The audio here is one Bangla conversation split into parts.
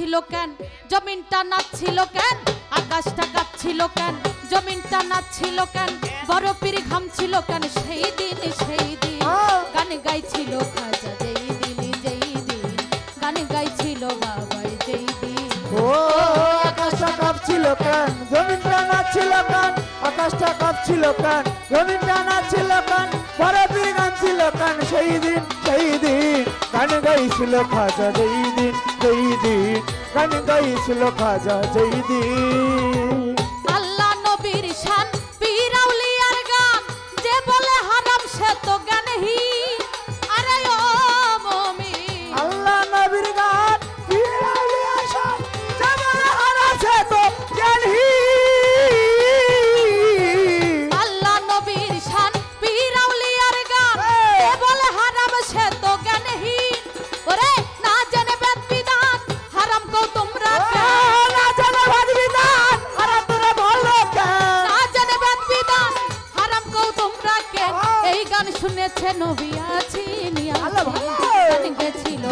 কাঁপছিল কেন, জমিনটা নাচছিল কেন, আকাশটা কাঁপছিল কেন, জমিনটা নাচছিল কেন, বড় পীর ঘামছিল কেন, সেই দিন গান গাইছিল খাজা যেই দিন গান গাইছিল বাবাই যেই দিন। ও আকাশটা কাঁপছিল কেন, জমিনটা নাচছিল কেন, আকাশটা কাঁপছিল কেন, জমিনটা নাচছিল কেন, বড় পীর গাইছিল কেন, সেই দিন গান গাইছিল খাজা যেই দিন গান গাইছিল খাজা যেই দিন। আল্লাহ নবীর শান পীর আউলিয়ার গান, যে বলে হারাম সে তো জ্ঞানহীন। আরে ও মুমিন, আল্লাহ নবীর গান পীর আউলিয়ার শান, যে বলে হারাম সে তো জ্ঞানহীন। আল্লাহ নবীর শান পীর আউলিয়ার গান, যে বলে হারাম সে তো জ্ঞানহীন। ওরে না জেনে বেদ বিধান হারাম কও তোমরা কেন, না জানে বেদ বিধান হারাম তোরা বলো কেন, না জেনে বেদ বিধান হারাম কও তোমরা কেন। এই গান শুনেছে নবী আছেন আল্লাহ ভালো। গান গেছিল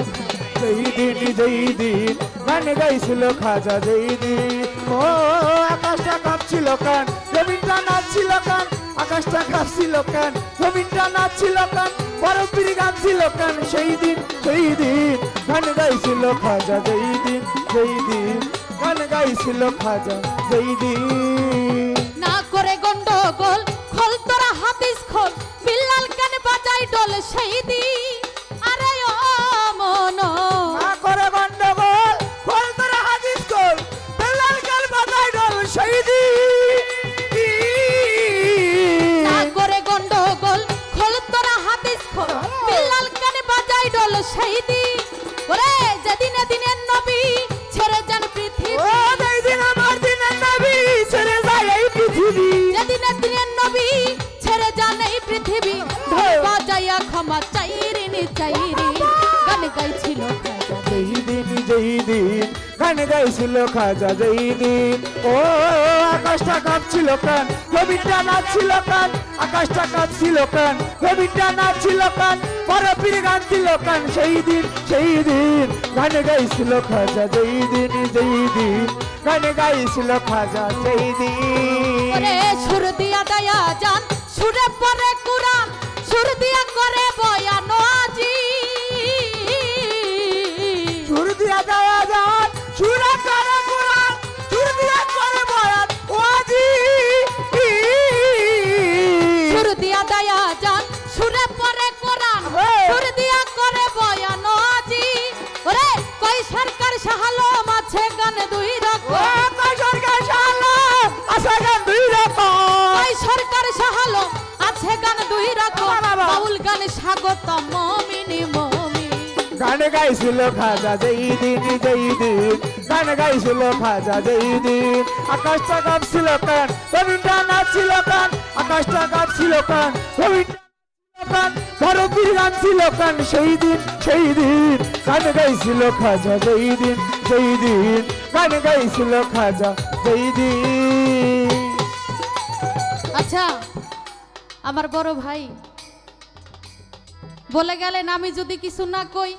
যেই দিন গান গাইছিল খাজা যেই দিন। ও আকাশটা কাঁপছিল কেন, জমিনটা নাচছিল কেন, আকাশটা কাঁপছিল কেন, জমিনটা নাচছিল কেন, বড় পীর গাইছিল কেন, সেই দিন গান গাইছিল খাজা যেই দিন গান গাইছিল খাজা যেই দিন। না করে গন্ডগোল খোল তোরা হাদিস খোল, বিল্লাল কেন বাজাই ডোল সেই দিন। আরে ও মন, না করে গন্ডগোল খোল তোরা হাদিস খোল, বেলাল গান বাজায় ডোল সেই দিন। না করে গন্ডগোল খোল তোরা হাদিস খোল, বিল্লাল কেন বাজাই ডোল সেই দিন। ওরে যেদিনে দিনের নবী ছেড়ে যান পৃথিবী, ও যেই দিন আমার দিনের নবী ছেড়ে যায় এই পৃথিবী, যেদিনে দিনের নবী ছেড়ে যান এই পৃথিবী, ঢোল বাজাইয়া ক্ষমা চাইরি গান গাইছিল খাজা যেই দিন গান গাইছিল খাজা যেই দিন। ও আকাশটা কাঁপছিল কেন, জমিনটা নাচছিল কেন, আকাশটা কাঁপছিল কেন, জমিনটা নাচছিল কেন, বড় পীর গাইছিল কেন, সেই দিন গান গাইছিল খাজা যেই দিন গান গাইছিল খাজা যেই দিন। ওরে সুর দিয়া দয়া জান, সুরে পরে কুরআন, সুর দিয়া করে বয়ান আজি। সুর দিয়া দেওয়া যান, সুরা করে কোরআন, সুর দিয়া করে বয়ান ওয়াজি। সুর দিয়া দয়া জান, সুরে পরে কোরআন, সুর দিয়া করে বয়ান আজি। ওরে কই সরকার শাহালম আছে গান দুই ও রকম, কই সরকার শালা আছে গান দুই রকম, কই সরকার শাহালম আছে গান দুই রকম। বাউল গান স্বাগত মুমিনি মুমিন, গান গাইছিল খাজা যেই দিন গান গাইছিল খাজা যেই দিন। আকাশটা কাঁপছিল কেন, জমিনটা নাচছিল কেন, আকাশটা কাঁপছিল কেন, জমিনটা কেন, বড় পীর গাইছিল কেন, সেই দিন গান গাইছিল খাজা যেই দিন গান গাইছিল খাজা যেই দিন। আচ্ছা আমার বড় ভাই বলে গেলেন আমি যদি কিছু না কই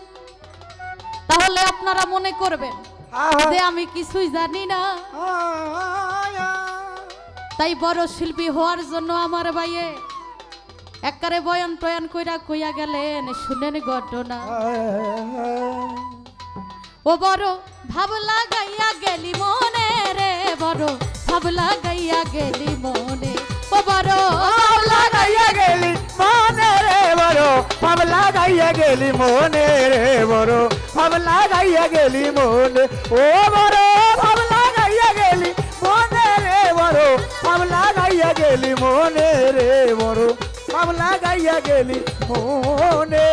তাহলে আপনারা মনে করবেন যে আমি কিছুই জানি না। তাই বড় শিল্পী হওয়ার জন্য আমার ভাইয়ে একবারে বয়ান টয়ান কইরা কইয়া গেলেন, শুনেন ঘটনা। ও বড় ভাব লাগাইয়া গেলি মনে রে, বড় ভাব লাগাইয়া গেলি মনে, ও বড় ভাব লাগাইয়া গেলি মনে রে বড়, ভাব লাগাইয়া গেলি মনে রে বড়, ভাব লাগাইয়া গেলি মনে, ও বড় ভাব লাগাইয়া গেলি মনে রে বড়, ভাব লাগাইয়া গেলি মনে রে বড়, ভাব লাগাইয়া গেলি মনে।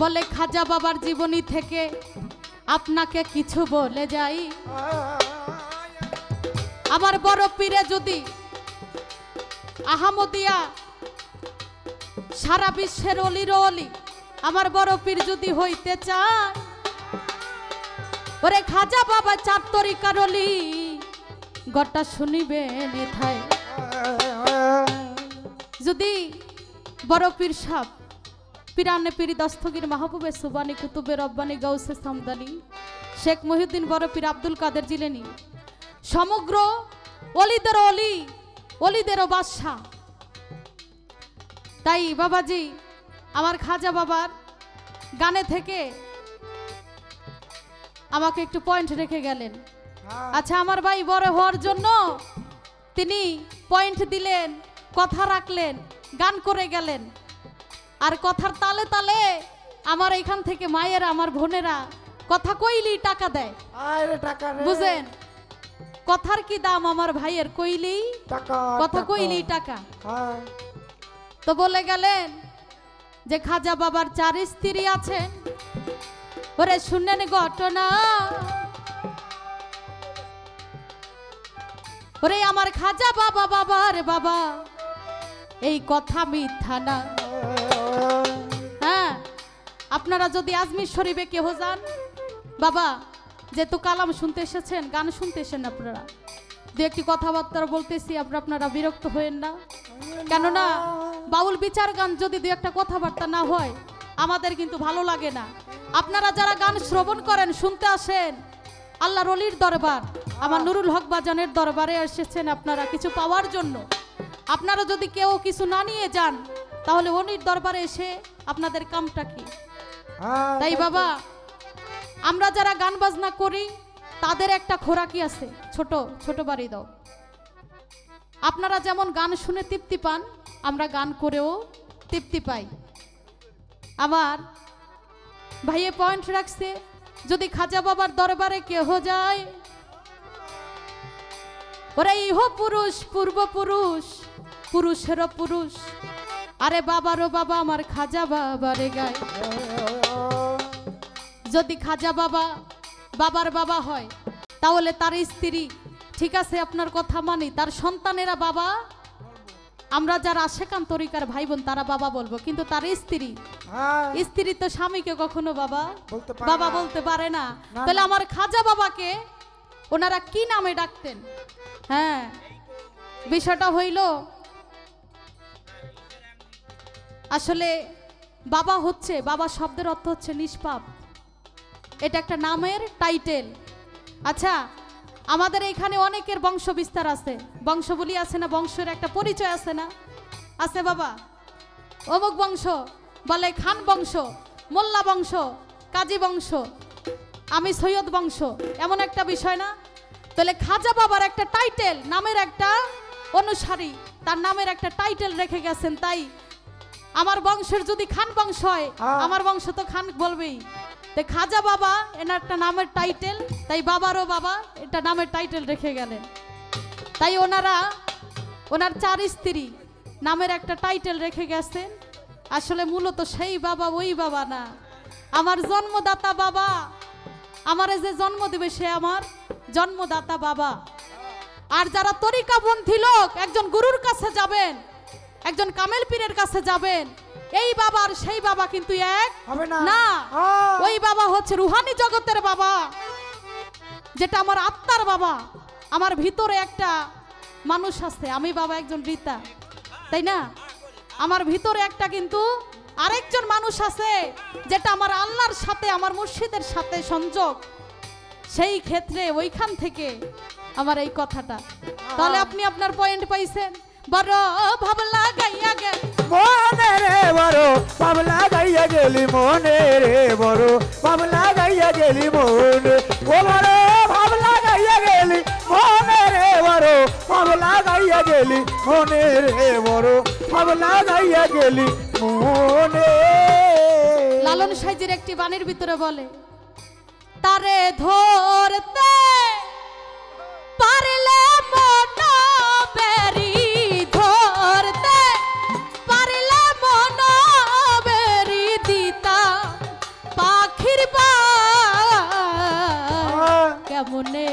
বলে খাজা বাবার জীবনী থেকে আপনাকে কিছু বলে যাই। আমার বড় পীরে যদি আহমদিয়া সারা বিশ্বের অলির অলি আমার বড় পীর যদি হইতে চায়, ওরে খাজা বাবা চার তরিকার অলি গটা শুনিবেন এথায়। যদি বড় পীর সাহেব পিরানে পিরি দস্তগীর মাহবুবে সুবানি কুতুবে রব্বানি গাউসে সামদানি শেখ মহিউদ্দিন বড় পীর আব্দুল কাদের জিলানী সমগ্র অলিদের অলি অলিদেরও বাদশা। তাই বাবাজি আমার খাজা বাবার গানে থেকে আমাকে একটু পয়েন্ট রেখে গেলেন। আচ্ছা আমার ভাই বড় হওয়ার জন্য তিনি পয়েন্ট দিলেন, কথা রাখলেন, গান করে গেলেন। আর কথার তালে তালে আমার এখান থেকে মায়েরা আমার বোনেরা কথা কইলেই টাকা দেয়, বুঝেন কথার কি দাম আমার ভাইয়ের, কইলেই কথা কইলেই টাকা। তো বলে গেলেন যে খাজা বাবার 4 স্ত্রী আছেন। ওরে শুনেন ঘটনা, ওরে আমার খাজা বাবা বাবার বাবা এই কথা মিথ্যা না। হ্যাঁ আপনারা যদি আজমির শরীফে কেহ যান, বাবা যেহেতু কালাম শুনতে এসেছেন, গান শুনতে এসেছেন, আপনারা দু একটি কথাবার্তা বলতেছি, আপনারা বিরক্ত হয়েন না। কেননা বাউল বিচার গান যদি দু একটা কথাবার্তা না হয় আমাদের কিন্তু ভালো লাগে না। আপনারা যারা গান শ্রবণ করেন, শুনতে আসেন, আল্লাহর ওলির দরবার আমার নুরুল হক বাজানের দরবারে এসেছেন আপনারা কিছু পাওয়ার জন্য। আপনারা যদি কেউ কিছু না নিয়ে যান তাহলে ওলির দরবারে এসে আপনাদের কামটা কি? তাই বাবা আমরা যারা গান বাজনা করি তাদের একটা খোরাকি আছে, ছোট ছোট বাড়ি দাও। আপনারা যেমন গান শুনে তৃপ্তি পান, আমরা গান করেও তৃপ্তি পাই। আমার ভাইয়ে পয়েন্ট রাখছে, যদি খাজা বাবার দরবারে কেহ যায়, ওরা ইহ পুরুষ পূর্বপুরুষ পুরুষেরও পুরুষ, আরে বাবারও বাবা আমার খাজা বাবারে গায়। যদি খাজা বাবা বাবার বাবা হয় তাহলে তার স্ত্রী, ঠিক আছে আপনার কথা মানি, তার সন্তানেরা বাবা, আমরা যারা আশেকান তরিকার ভাই বোন তারা বাবা বলবো, কিন্তু তার স্ত্রী তো স্বামীকে কখনো বাবা বলতে পারে না। তাহলে আমার খাজা বাবাকে ওনারা কি নামে ডাকতেন? হ্যাঁ বিষয়টা হইল আসলে বাবা হচ্ছে, বাবা শব্দের অর্থ হচ্ছে নিষ্পাপ, এটা একটা নামের টাইটেল। আচ্ছা আমাদের এখানে অনেকের বংশ বিস্তার আছে, বংশ বলি আছে না, বংশের একটা পরিচয় আছে না, আছে বাবা অমুক বংশ, বলে খান বংশ, মোল্লা বংশ, কাজী বংশ, আমি সৈয়দ বংশ, এমন একটা বিষয় না? তাহলে খাজা বাবার একটা টাইটেল, নামের একটা অনুসারী, তার নামের একটা টাইটেল রেখে গেছেন। তাই আমার বংশের যদি খান বংশ হয়, আমার বংশ তো খান বলবেই। তাই খাজা বাবা এনার একটা নামের টাইটেল, তাই বাবারও বাবা এটা নামের টাইটেল রেখে গেলেন। তাই ওনার 4 স্ত্রী নামের একটা টাইটেল রেখে গেছেন। আসলে মূলত সেই বাবা ওই বাবা না, আমার জন্মদাতা বাবা, আমারে যে জন্ম দেবে সে আমার জন্মদাতা বাবা। আর যারা তরিকাপন্থী লোক, একজন গুরুর কাছে যাবেন, একজন কামেল পীরের কাছে যাবেন, এই বাবা আর সেই বাবা কিন্তু এক হবে না। ওই বাবা হচ্ছে রুহানি জগতের বাবা, যেটা আমার আত্মার বাবা। আমার ভিতরে একটা মানুষ আছে, আমি বাবা একজন রীতা, তাই না? আমার ভিতরে একটা কিন্তু আরেকজন মানুষ আছে, যেটা আমার আল্লাহর সাথে, আমার মুর্শিদের সাথে সংযোগ। সেই ক্ষেত্রে ওইখান থেকে আমার এই কথাটা। তাহলে আপনি আপনার পয়েন্ট পাইছেন। বড় ভাবলা গাইয়া গেল মনে রে, বড় ভাবলা গাইয়া গেলি মনে রে, বড় ভাবলা গাইয়া গেলি মনে, ও বড় ভাবলা গাইয়া গেলি মনে রে, বড় ভাবলা গাইয়া গেলি মনে রে, বড় ভাবলা গাইয়া গেলি মনে। লালন সাইজির একটি বাণীর ভিতরে বলে, তারে ধরতে পারলে মন বেরি, ধরতে পারলে মন বেরি দিতা পাখির বা কেমনে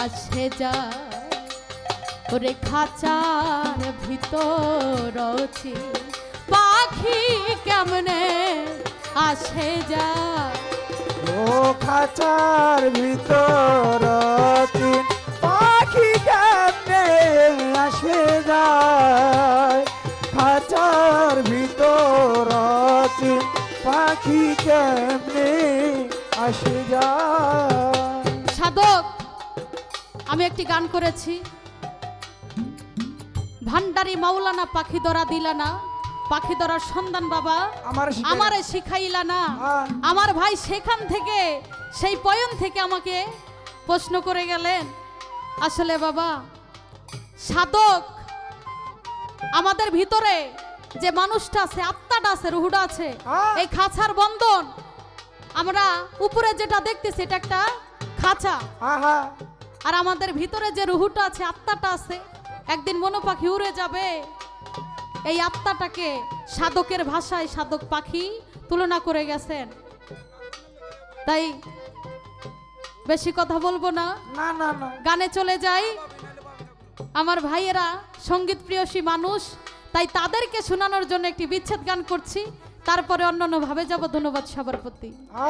আসে যায়, ওরে খাঁচার ভিতর পাখি কেমনে আসে যায়, ও খাঁচার ভিতর পাখি কেমনে আসে যায়, খাঁচার ভিতর পাখি কেমনে আসে যায়। সাধক, আমি একটি গান করেছি, ভান্ডারি মাওলানা পাখি ধরা দিলানা, পাখি ধরার সন্ধান বাবা আমারে শিখাইলা না। আমার ভাই সেখান থেকে, সেই পয়ন থেকে আমাকে প্রশ্ন করে গেলেন, আসলে বাবা সাধক আমাদের ভিতরে যে মানুষটা আছে, আত্মাটা আছে, রুহুটা আছে, এই খাঁচার বন্ধন আমরা উপরে যেটা দেখতেছি এটা একটা খাঁচা, আর আমাদের ভিতরে যে রুহুটা আছে, আত্মাটা আছে, একদিন মনো পাখি উড়ে যাবে। এই আত্মাটাকে সাধকের ভাষায় সাধক পাখি তুলনা করে গেছেন। তাই বেশি কথা বলবো না, গানে চলে যাই। আমার ভাইয়েরা সঙ্গীত প্রিয়সী মানুষ, তাই তাদেরকে শোনানোর জন্য একটি বিচ্ছেদ গান করছি, তারপরে অন্যান্য ভাবে যাব। ধন্যবাদ সবার প্রতি।